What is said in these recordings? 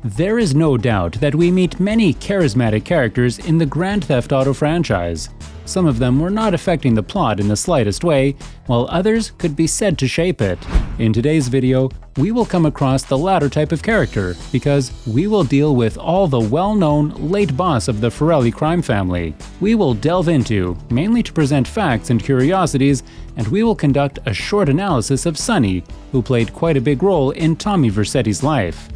There is no doubt that we meet many charismatic characters in the Grand Theft Auto franchise. Some of them were not affecting the plot in the slightest way, while others could be said to shape it. In today's video, we will come across the latter type of character because we will deal with all the well-known late boss of the Forelli crime family. We will delve into, mainly to present facts and curiosities, and we will conduct a short analysis of Sonny, who played quite a big role in Tommy Vercetti's life.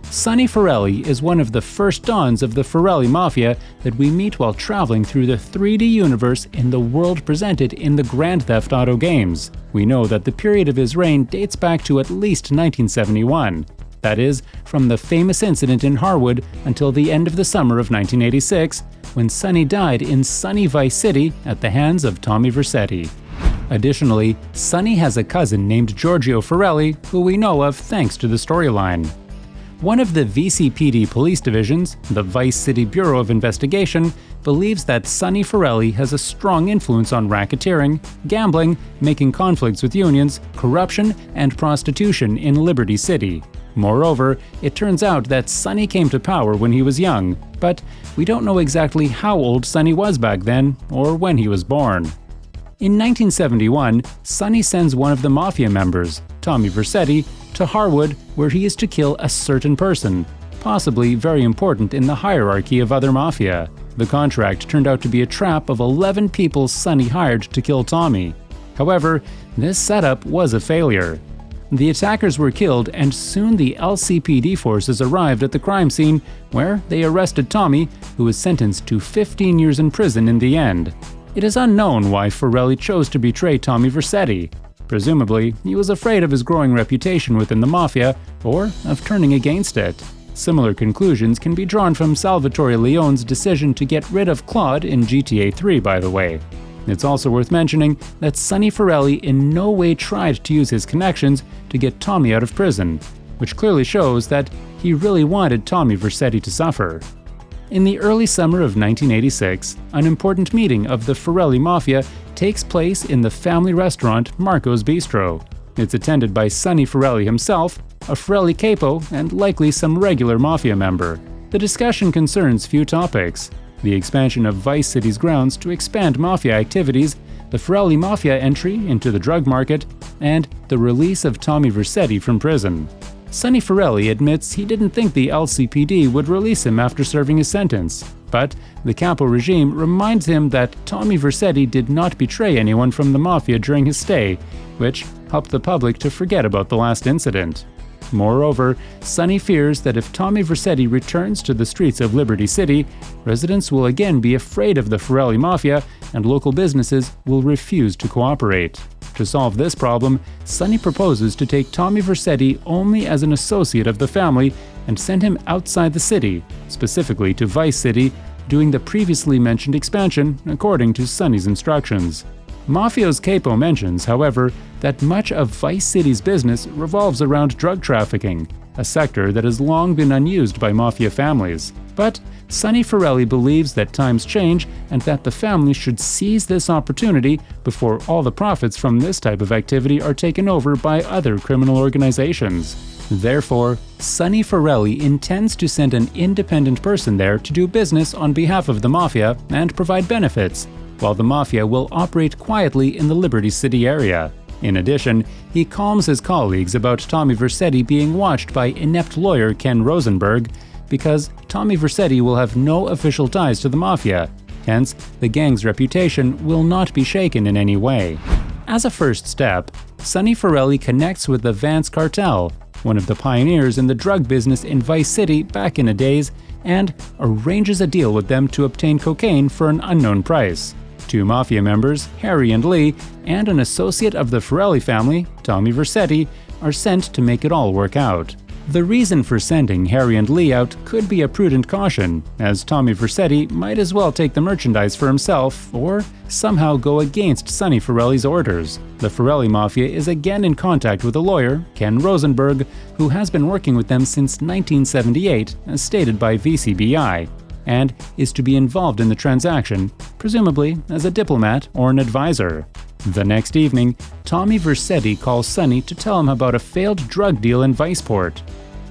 Sonny Forelli is one of the first dons of the Forelli Mafia that we meet while traveling through the 3D universe in the world presented in the Grand Theft Auto games. We know that the period of his reign dates back to at least 1971. That is, from the famous incident in Harwood until the end of the summer of 1986, when Sonny died in sunny Vice City at the hands of Tommy Vercetti. Additionally, Sonny has a cousin named Giorgio Forelli, who we know of thanks to the storyline. One of the VCPD police divisions, the Vice City Bureau of Investigation, believes that Sonny Forelli has a strong influence on racketeering, gambling, making conflicts with unions, corruption, and prostitution in Liberty City. Moreover, it turns out that Sonny came to power when he was young, but we don't know exactly how old Sonny was back then or when he was born. In 1971, Sonny sends one of the mafia members, Tommy Vercetti, to Harwood, where he is to kill a certain person, possibly very important in the hierarchy of other mafia. The contract turned out to be a trap of 11 people Sonny hired to kill Tommy. However, this setup was a failure. The attackers were killed, and soon the LCPD forces arrived at the crime scene, where they arrested Tommy, who was sentenced to 15 years in prison in the end. It is unknown why Forelli chose to betray Tommy Vercetti. Presumably, he was afraid of his growing reputation within the mafia, or of turning against it. Similar conclusions can be drawn from Salvatore Leone's decision to get rid of Claude in GTA 3, by the way. It's also worth mentioning that Sonny Forelli in no way tried to use his connections to get Tommy out of prison, which clearly shows that he really wanted Tommy Vercetti to suffer. In the early summer of 1986, an important meeting of the Forelli Mafia takes place in the family restaurant Marco's Bistro. It's attended by Sonny Forelli himself, a Forelli capo, and likely some regular mafia member. The discussion concerns few topics: the expansion of Vice City's grounds to expand mafia activities, the Forelli Mafia entry into the drug market, and the release of Tommy Vercetti from prison. Sonny Forelli admits he didn't think the LCPD would release him after serving his sentence, but the capo regime reminds him that Tommy Vercetti did not betray anyone from the mafia during his stay, which helped the public to forget about the last incident. Moreover, Sonny fears that if Tommy Vercetti returns to the streets of Liberty City, residents will again be afraid of the Forelli Mafia and local businesses will refuse to cooperate. To solve this problem, Sonny proposes to take Tommy Vercetti only as an associate of the family and send him outside the city, specifically to Vice City, doing the previously mentioned expansion according to Sonny's instructions. Mafio's capo mentions, however, that much of Vice City's business revolves around drug trafficking, a sector that has long been unused by mafia families. But Sonny Forelli believes that times change and that the family should seize this opportunity before all the profits from this type of activity are taken over by other criminal organizations. Therefore, Sonny Forelli intends to send an independent person there to do business on behalf of the mafia and provide benefits, while the mafia will operate quietly in the Liberty City area. In addition, he calms his colleagues about Tommy Vercetti being watched by inept lawyer Ken Rosenberg, because Tommy Vercetti will have no official ties to the mafia, hence the gang's reputation will not be shaken in any way. As a first step, Sonny Forelli connects with the Vance cartel, one of the pioneers in the drug business in Vice City back in the days, and arranges a deal with them to obtain cocaine for an unknown price. Two mafia members, Harry and Lee, and an associate of the Forelli family, Tommy Vercetti, are sent to make it all work out. The reason for sending Harry and Lee out could be a prudent caution, as Tommy Vercetti might as well take the merchandise for himself or somehow go against Sonny Forelli's orders. The Forelli Mafia is again in contact with a lawyer, Ken Rosenberg, who has been working with them since 1978, as stated by VCBI, and is to be involved in the transaction, presumably as a diplomat or an advisor. The next evening, Tommy Vercetti calls Sonny to tell him about a failed drug deal in Viceport.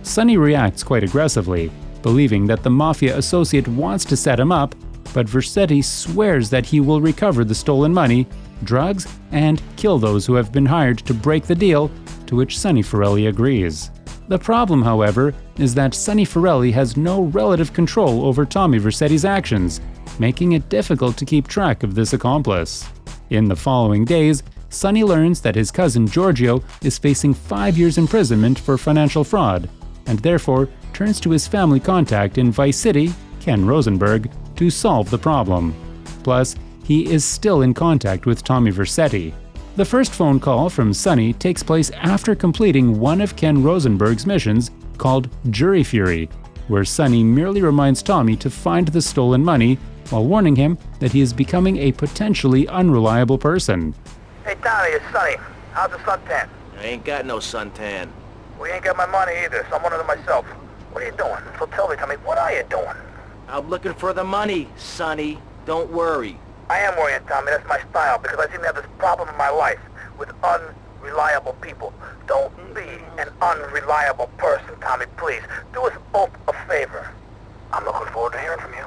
Sonny reacts quite aggressively, believing that the mafia associate wants to set him up, but Vercetti swears that he will recover the stolen money, drugs, and kill those who have been hired to break the deal, to which Sonny Forelli agrees. The problem, however, is that Sonny Forelli has no relative control over Tommy Vercetti's actions, making it difficult to keep track of this accomplice. In the following days, Sonny learns that his cousin Giorgio is facing 5 years imprisonment for financial fraud, and therefore turns to his family contact in Vice City, Ken Rosenberg, to solve the problem. Plus, he is still in contact with Tommy Vercetti. The first phone call from Sonny takes place after completing one of Ken Rosenberg's missions called Jury Fury, where Sonny merely reminds Tommy to find the stolen money while warning him that he is becoming a potentially unreliable person. Hey Tommy, it's Sonny. How's the suntan? I ain't got no suntan. We ain't got my money either, so I'm one of them myself. What are you doing? So tell me, Tommy, what are you doing? I'm looking for the money, Sonny. Don't worry. I am worrying, Tommy. That's my style, because I seem to have this problem in my life with unreliable people. Don't be an unreliable person, Tommy, please. Do us both a favor. I'm looking forward to hearing from you.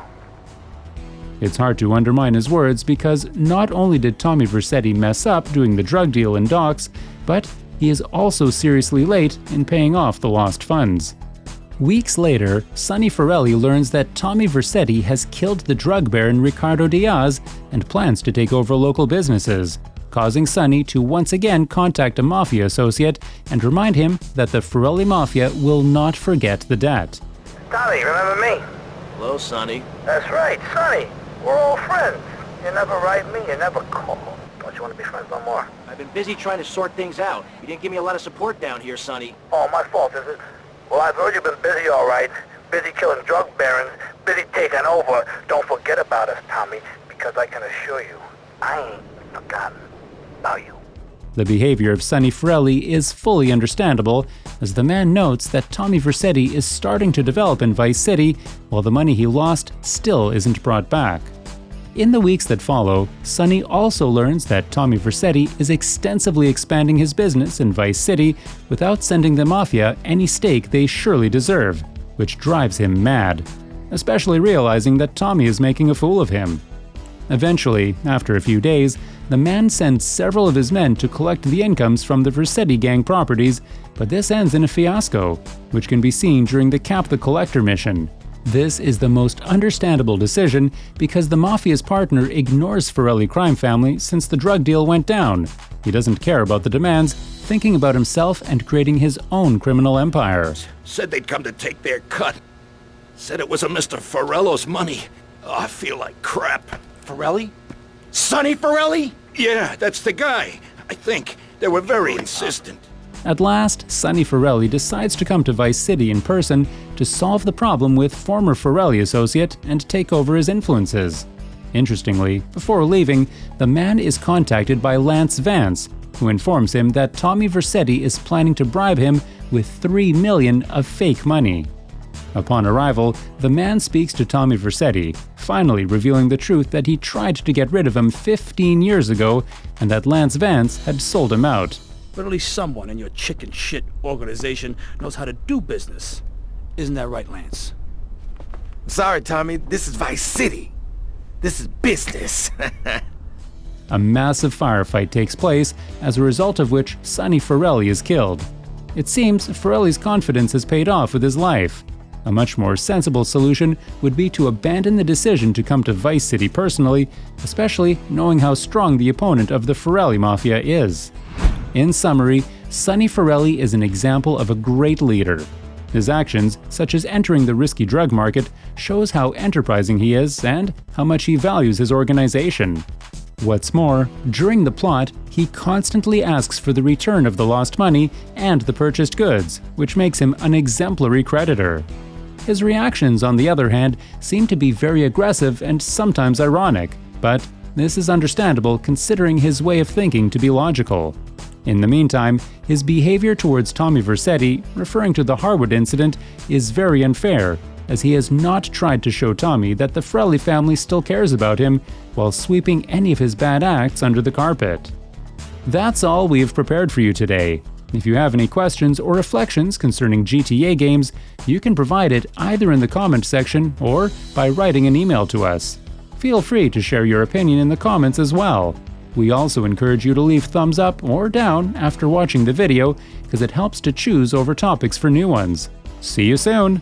It's hard to undermine his words because not only did Tommy Vercetti mess up doing the drug deal in Docks, but he is also seriously late in paying off the lost funds. Weeks later, Sonny Forelli learns that Tommy Vercetti has killed the drug baron Ricardo Diaz and plans to take over local businesses, causing Sonny to once again contact a mafia associate and remind him that the Forelli Mafia will not forget the debt. Tommy, remember me? Hello, Sonny. That's right, Sonny. We're all friends. You never write me, you never call. Don't you want to be friends no more? I've been busy trying to sort things out. You didn't give me a lot of support down here, Sonny. Oh, my fault, is it? Well, I've heard you've been busy, all right. Busy killing drug barons, busy taking over. Don't forget about us, Tommy, because I can assure you, I ain't forgotten about you. The behavior of Sonny Forelli is fully understandable, as the man notes that Tommy Vercetti is starting to develop in Vice City, while the money he lost still isn't brought back. In the weeks that follow, Sonny also learns that Tommy Vercetti is extensively expanding his business in Vice City without sending the Mafia any stake they surely deserve, which drives him mad, especially realizing that Tommy is making a fool of him. Eventually, after a few days, the man sends several of his men to collect the incomes from the Vercetti gang properties, but this ends in a fiasco, which can be seen during the Cap the Collector mission. This is the most understandable decision because the Mafia's partner ignores Forelli Crime Family since the drug deal went down. He doesn't care about the demands, thinking about himself and creating his own criminal empire. Said they'd come to take their cut. Said it was a Mr. Forello's money. Oh, I feel like crap. Forelli? Sonny Forelli? Yeah, that's the guy. I think. They were very insistent. At last, Sonny Forelli decides to come to Vice City in person to solve the problem with former Forelli associate and take over his influences. Interestingly, before leaving, the man is contacted by Lance Vance, who informs him that Tommy Vercetti is planning to bribe him with $3 million of fake money. Upon arrival, the man speaks to Tommy Vercetti, finally revealing the truth that he tried to get rid of him 15 years ago and that Lance Vance had sold him out. But at least someone in your chicken shit organization knows how to do business. Isn't that right, Lance? Sorry, Tommy. This is Vice City. This is business. A massive firefight takes place, as a result of which Sonny Forelli is killed. It seems Forelli's confidence has paid off with his life. A much more sensible solution would be to abandon the decision to come to Vice City personally, especially knowing how strong the opponent of the Forelli Mafia is. In summary, Sonny Forelli is an example of a great leader. His actions, such as entering the risky drug market, shows how enterprising he is and how much he values his organization. What's more, during the plot, he constantly asks for the return of the lost money and the purchased goods, which makes him an exemplary creditor. His reactions, on the other hand, seem to be very aggressive and sometimes ironic, but this is understandable considering his way of thinking to be logical. In the meantime, his behavior towards Tommy Vercetti, referring to the Harwood incident, is very unfair, as he has not tried to show Tommy that the Forelli family still cares about him while sweeping any of his bad acts under the carpet. That's all we have prepared for you today. If you have any questions or reflections concerning GTA games, you can provide it either in the comment section or by writing an email to us. Feel free to share your opinion in the comments as well. We also encourage you to leave thumbs up or down after watching the video, because it helps to choose over topics for new ones. See you soon!